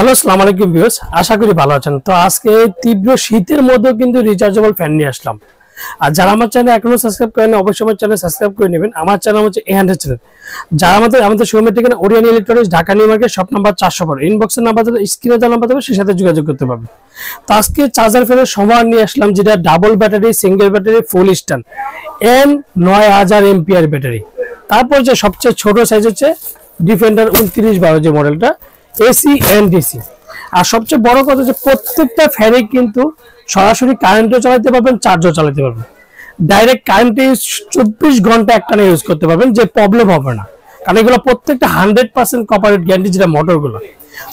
Hello আসসালামু আলাইকুম viewers, আশা করি ভালো আছেন। তো আজকে তীব্র শীতের মধ্যে কিন্তু রিচার্জেবল ফ্যান নিয়ে আসলাম। আর যারা আমার চ্যানেল এখনো সাবস্ক্রাইব করেন অবশ্যই আমার চ্যানেল সাবস্ক্রাইব করে নেবেন। আমার চ্যানেল হচ্ছে A100 চ্যানেল। যারা আমাদের শোরুমের ঠিকানা Orion electronics, Dhaka New Market, shop number 400, ইনবক্সের নাম্বার দেবে, স্ক্রিনে দেওয়া নাম্বার দেবে, সেই সাথে যোগাযোগ করতে পারবেন। তো আজকে চার্জার ফ্যানের সমান নিয়ে আসলাম, যেটা ডাবল ব্যাটারি, সিঙ্গেল ব্যাটারি, ফুল স্ট্যান্ড, N9000 এম্পিয়ার ব্যাটারি। তারপর যে সবচেয়ে ছোট সাইজ হচ্ছে ডিফেন্ডার 2912 যে মডেলটা, এসি এন্ড ডিসি। আর সবচেয়ে বড় কথা যে প্রত্যেকটা ফ্যানে কিন্তু সরাসরি কারেন্টও চালাতে পারবেন, চার্জও চালাতে পারবেন। ডাইরেক্ট কারেন্টে 24 ঘন্টা একটানা ইউজ করতে পারবেন, যে প্রবলেম হবে না, কারণ এগুলো প্রত্যেকটা 100% কপারেট গ্যারান্টি, যেটা মোটরগুলো।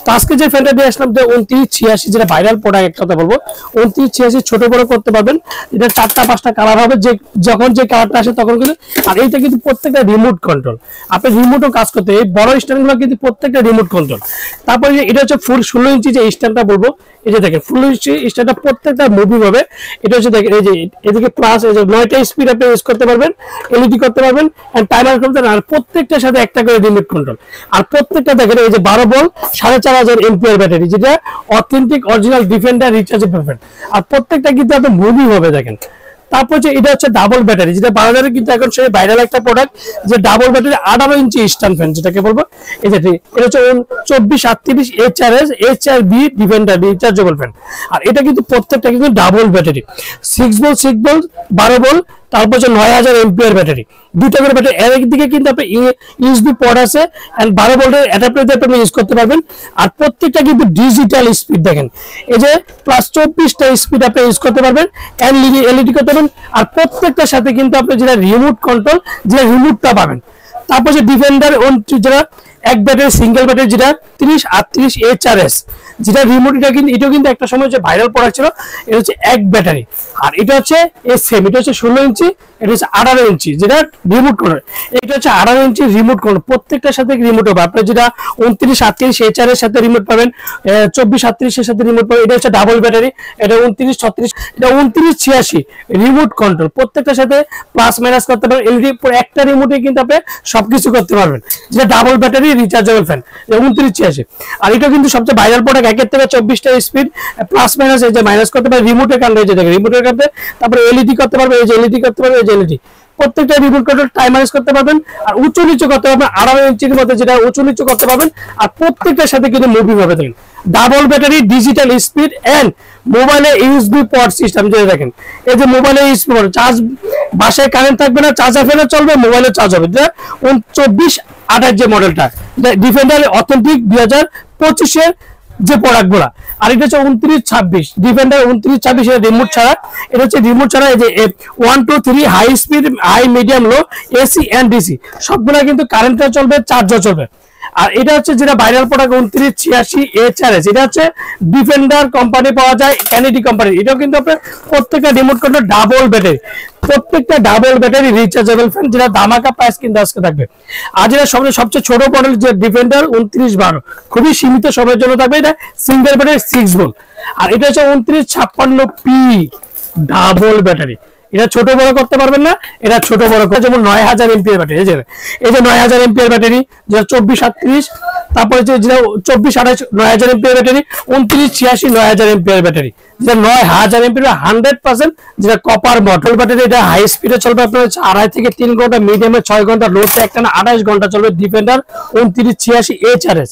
তো আজকে যে ফ্যানটা দিয়ে আসলাম, 2986, যেটা ভাইরাল প্রোডাক্ট, একটা কথা বলবো, 2986 ছোট বড় করতে পারবেন। এটা 4টা 5টা কালার হবে, যে যখন যে কালারটা আসে তখন কিন্তু। আর এইটা কিন্তু প্রত্যেকটা রিমোট কন্ট্রোল, আপনি রিমোটও কাজ করতে, এই বড় স্ট্যান্ডগুলো কিন্তু প্রত্যেকটা রিমোট কন্ট্রোল। তারপরে এটা হচ্ছে ফুল 16 ইঞ্চি যে স্ট্যান্ডটা বলবো, এই যে দেখেন ফুল ইঞ্চি স্ট্যান্ডটা প্রত্যেকটা মুভিং হবে। এটা হচ্ছে দেখেন, এই যে এদিকে প্লাস, এই যে 9টা স্পিড আপনি ইউজ করতে পারবেন, এলইডি করতে পারবেন, এন্ড টাইমার করতে পারবেন। আর প্রত্যেকটার সাথে একটা করে রিমোট কন্ট্রোল। আর প্রত্যেকটা দেখেন এই যে 12 ভোল্ট 4500 এম্পিয়ার ব্যাটারি, যেটা authentic original Defender rechargeable fan. আর প্রত্যেকটা কিন্তু আপনার মুভিং হবে দেখেন। তারপর যে এটা হচ্ছে ডাবল ব্যাটারি, যেটা বাজারে কিন্তু এখন সেই ভাইরাল একটা প্রোডাক্ট, যে double battery 18 inch stand fan, যেটাকে বলবো এই যে এটা হচ্ছে 2438 HRS HRB Defender rechargeable fan. আর এটা কিন্তু প্রত্যেকটা কিন্তু double battery, 6 volt 6 volt 12 volt, তারপর হচ্ছে 9000 এম্পিয়ার ব্যাটারি, দুটো করে ব্যাটারি। এর দিকে কিন্তু আপনি ইউএসবি পোর্ট আছে, এন্ড 12 ভোল্টের অ্যাডাপ্টার দিয়ে আপনি ইউজ করতে পারবেন। আর প্রত্যেকটা কিন্তু ডিজিটাল স্পিড দেখেন, এই যে প্লাস 24টা স্পিড আপনি ইউজ করতে পারবেন, এলইডি করতে পারবেন। আর প্রত্যেকটার সাথে কিন্তু আপনি যেটা রিমোট কন্ট্রোল, যেটা রিমোটটা পাবেন। তারপর যে ডিফেন্ডার যেটা এক ব্যাটারি সিঙ্গেল ব্যাটারি, যেটা 3038 HRS, যেটা রিমোট, এটাও কিন্তু একটা সময় যে ভাইরাল প্রোডাক্ট ছিল। এটা হচ্ছে এক ব্যাটারি। আর এটা হচ্ছে সেম, এটা হচ্ছে 16 ইঞ্চি, এটা হচ্ছে 18 ইঞ্চি, যেটা রিমোট কন্ট্রোল। এটা হচ্ছে 18 ইঞ্চি রিমোট কন্ট্রোল, প্রত্যেকটার সাথে রিমোট হবে। আপনার যেটা 2938 HR এর সাথে রিমোট পাবেন, 2438 এর সাথে রিমোট পাবেন। এটা হচ্ছে ডাবল ব্যাটারি, এটা 2936, এটা 2986 রিমোট কন্ট্রোল। প্রত্যেকটার সাথে প্লাস মাইনাস করতে পারবেন, এলইডি একটা রিমোটে কিন্তু আপনি সবকিছু করতে পারবেন, যেটা ডাবল ব্যাটারি রিচার্জেবল ফ্যান 2986। আর এটা কিন্তু সবচেয়ে ভাইরাল প্রোডাক্ট, 1 থেকে 24টা স্পিড প্লাস মাইনাস, এই যে মাইনাস করতে পারবে রিমোটের কারণে, এই যে দেখেন রিমোটের কারণে। তারপরে এলইডি করতে পারবে, এই যে এলইডি করতে পারবে, এই যে এলইডি, প্রত্যেকটা রিমোট কন্ট্রোল টাইমারাইজ করতে পারবেন। আর উঁচু নিচু করতে পারবেন, 18 ইঞ্চির মধ্যে যেটা উঁচু নিচু করতে পারবেন। আর প্রত্যেকটার সাথে কিন্তু মুভিং হবে দেখেন, double battery, digital speed, and মোবাইলে ইউএসবি পোর্ট সিস্টেম। যেটা দেখেন এই যে মোবাইলে ইউএসবি পোর্ট, চার্জ বাসায় কারেন্ট থাকবে না, চার্জার ফ্যানে চলবে, মোবাইলে চার্জ হবে। 2428 যে মডেলটা, ডিফেন্ডার অথেন্টিক 2025 যে প্রোডাক্ট গুলা। আর এটা হচ্ছে 2926 ডিফেন্ডার 2926, এটা রিমোট ছাড়া। এটা হচ্ছে রিমোট ছাড়া, এই যে 1 2 3 high speed, high medium low, AC and DC, সবগুলা কিন্তু কারেন্টে চলবে, চার্জও চলবে। আর এটা হচ্ছে যেটা ভাইরাল প্রোডাক্ট 2986 HRS, এটা হচ্ছে ডিফেন্ডার কোম্পানি পাওয়া যায়, ক্যানেডি কোম্পানি। এটাও কিন্তু আপনার প্রত্যেকটা রিমোট কন্ট্রোল ডাবল ব্যাটারি, প্রত্যেকটা ডাবল ব্যাটারি রিচার্জেবল ফ্যান, যেটা দামাকা প্রাইস কিন্তু আজকে থাকবে। আর যেটা সবচেয়ে ছোট মডেল, যে ডিফেন্ডার 2912, খুবই সীমিত সময়ের জন্য থাকবে। এটা সিঙ্গেল ব্যাটারি 6 ভোল্ট। আর এটা হচ্ছে 2956P ডাবল ব্যাটারি, এটা ছোট বড় করতে পারবেন না, এটা ছোট বড় করে, যেমন 9000 এম্পিয়ার ব্যাটারি, এই যে 9000 এম্পিয়ার ব্যাটারি, যেটা 2438, তারপরে যেটা 2428 9000 এম্পিয়ার ব্যাটারি, 2986 9000 এম্পিয়ার ব্যাটারি, যেটা 9000 এম্পিয়ার 100%, যেটা কপার মডেল ব্যাটারি। এটা হাই স্পিডে চলবে আপনার হচ্ছে 2.5 থেকে 3 ঘন্টা, মিডিয়ামে 6 ঘন্টা, লোতে একটানা 28 ঘন্টা চলবে, ডিফেন্ডার 2986 HRS।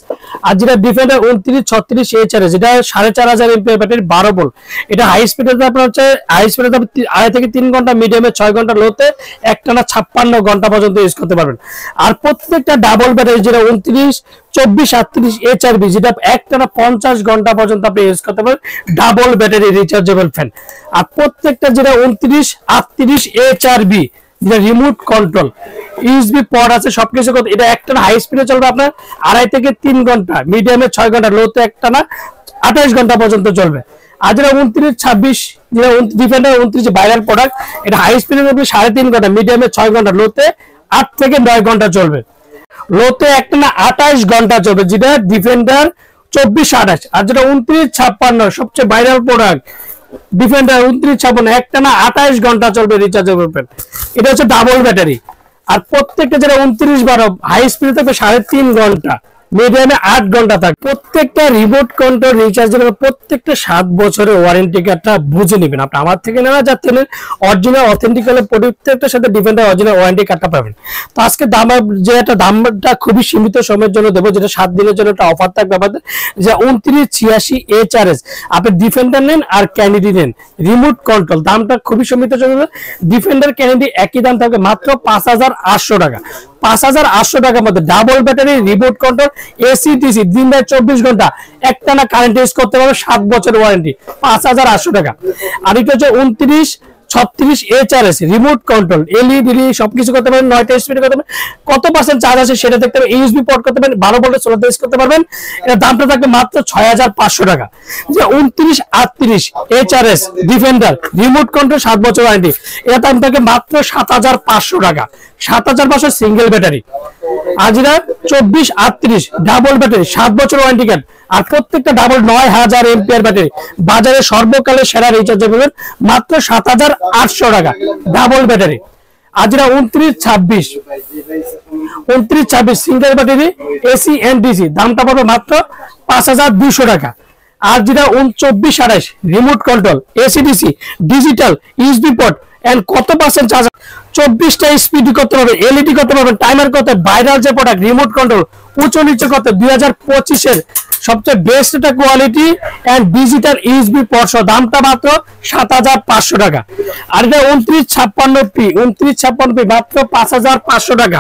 আর যেটা ডিফেন্ডার 2936 HRS, এটা 4500 এম্পিয়ার ব্যাটারি, 12 ভোল্ট। এটা হাই স্পিডে আপনার হচ্ছে, হাই স্পিডে 2.5 থেকে 3 ঘন্টা, মিডিয়ামে 6 ঘন্টা, লোতে একটানা 56 ঘন্টা পর্যন্ত ইউজ করতে পারবেন। আর প্রত্যেকটা ডাবল ব্যাটারি, যেটা 292438 HRB, যেটা একটানা 50 ঘন্টা পর্যন্ত আপনি ইউজ করতে পারবেন, ডাবল ব্যাটারি রিচার্জেবল ফ্যান। আর প্রত্যেকটা যেটা 2938 HRB, যেটা রিমোট কন্ট্রোল, ইউএসবি পোর্ট আছে, সবকিছু। এটা একটানা হাই স্পিডে চলবে আপনার 2.5 থেকে 3 ঘন্টা, মিডিয়ামে 6 ঘন্টা, লোতে একটানা 28 ঘন্টা পর্যন্ত চলবে। আর যেটা 2926, যেটা ডিফেন্ডার 29 ভাইরাল প্রোডাক্ট, এটা হাই স্পিডে চলবে 3.5 ঘন্টা, মিডিয়ামে 6 ঘন্টা, লোতে 8 থেকে 9 ঘন্টা চলবে, লোতে একটানা 28 ঘন্টা চলবে, যেটা ডিফেন্ডার 2428। আর যেটা 2956 সবচেয়ে ভাইরাল প্রোডাক্ট, ডিফেন্ডার 2956, একটানা 28 ঘন্টা চলবে রিচার্জেবল ফ্যান। এটা হচ্ছে ডাবল ব্যাটারি। আর প্রত্যেকটা যেটা 2912 হাই স্পিডে থাকবে 3.5 ঘন্টা, মিডিয়ামে 8 ঘন্টা থাকে। প্রত্যেকটা রিমোট কন্ট্রোল রিচার্জেবল প্রত্যেকটা 7 বছরের ওয়ারেন্টি কার্ডটা বুঝে নেবেন। আপনি আমার থেকে নেওয়া যাচ্ছে অরিজিনাল অথেন্টিক হলে প্রত্যেকটার সাথে ডিফেন্ডার অরিজিনাল ওয়ারেন্টি কার্ডটা পাবেন। তো আজকে যে একটা দামটা খুবই সীমিত সময়ের জন্য দেবো, যেটা 7 দিনের জন্য একটা অফার থাকবে আমাদের, যে 2986 HRS আপনি ডিফেন্ডার নেন আর ক্যানিডি নেন রিমোট কন্ট্রোল, দামটা খুবই সীমিত সময়ের জন্য। ডিফেন্ডার ক্যানিডি একই দাম থাকবে মাত্র 5800 টাকা। 5800 টাকার মধ্যে double battery remote control AC DC দিন রাত 24 ঘন্টা একটানা কারেন্ট ইউজ করতে পারবে, 7 বছরের ওয়ারেন্টি, 5800 টাকা। আর এটা হচ্ছে 2936 HRS রিমোট কন্ট্রোল এলইডি সবকিছু করতে পারেন, 9টা স্পিড করতে পারেন, কত পার্সেন্ট চার্জ আছে সেটা দেখতে পারেন, ইউএসবি পোর্ট করতে পারেন, 12 ভোল্টের সোলার ইউজ করতে পারবেন। এর দামটা থাকবে মাত্র 6500 টাকা। যে 2938 HRS ডিফেন্ডার রিমোট কন্ট্রোল 7 বছর ওয়ারেন্টি, এর দাম থাকবে মাত্র 7500 টাকা। 7500 সিঙ্গেল ব্যাটারি। আজরা 2438 ডাবল ব্যাটারি 7 বছর ওয়ারেন্টি কার্ড, আর প্রত্যেকটা ডাবল 9000 এম্পিয়ার ব্যাটারি, বাজারে সর্বকালের সেরা রিচার্জ পাবেন মাত্র 7800 টাকা ডাবল ব্যাটারি। আজরা 2926 single battery AC and DC, দামটা পাবে মাত্র 5200 টাকা। আর যেটা 2928 remote control AC DC digital USB port and কত পার্সেন্ট চার্জ, 24টা স্পিড করতে পারবে, এলইডি করতে পারবে, টাইমার করতে, ভাইরাল যে প্রোডাক্ট রিমোট কন্ট্রোল উঁচু নিচে করতে, 2025 এর সবচেয়ে বেস্ট একটা quality and digital USB port, দামটা মাত্র 7500 টাকা। আর এটা 2956 মাত্র 5500 টাকা।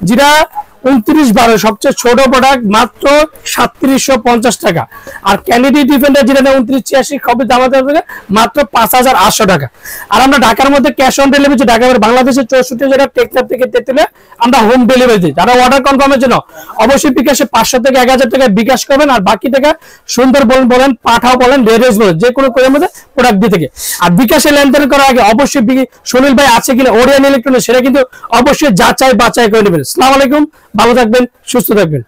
যেটা 2912 সবচেয়ে ছোট প্রোডাক্ট মাত্র 3750 টাকা। আর ক্যানিডি ডিফেন্ডার যেটা 2986 কপি দাম আছে মাত্র 5800 টাকা। আর আমরা ঢাকার মধ্যে ক্যাশ অন ডেলিভারি, ঢাকা বাংলাদেশের 64 জেলা টেকনাফ থেকে তেতুলিয়া আমরা হোম ডেলিভারি দিই। যারা অর্ডার কনফার্মের জন্য অবশ্যই বিকাশে 500 থেকে 1000 টাকা বিকাশ করবেন, আর বাকি টাকা সুন্দর বলেন পাঠাও বলেন রেডেস বলেন যে কোনো করে মধ্যে প্রোডাক্ট দিয়ে থেকে। আর বিকাশে লেনদেন করার আগে অবশ্যই সুনীল ভাই আছে কিনা ওরিয়ান ইলেকট্রনিক্স সেটা কিন্তু অবশ্যই যাচাই বাছাই করে নেবেন। আসসালামু আলাইকুম, ভালো থাকবেন, সুস্থ থাকবেন।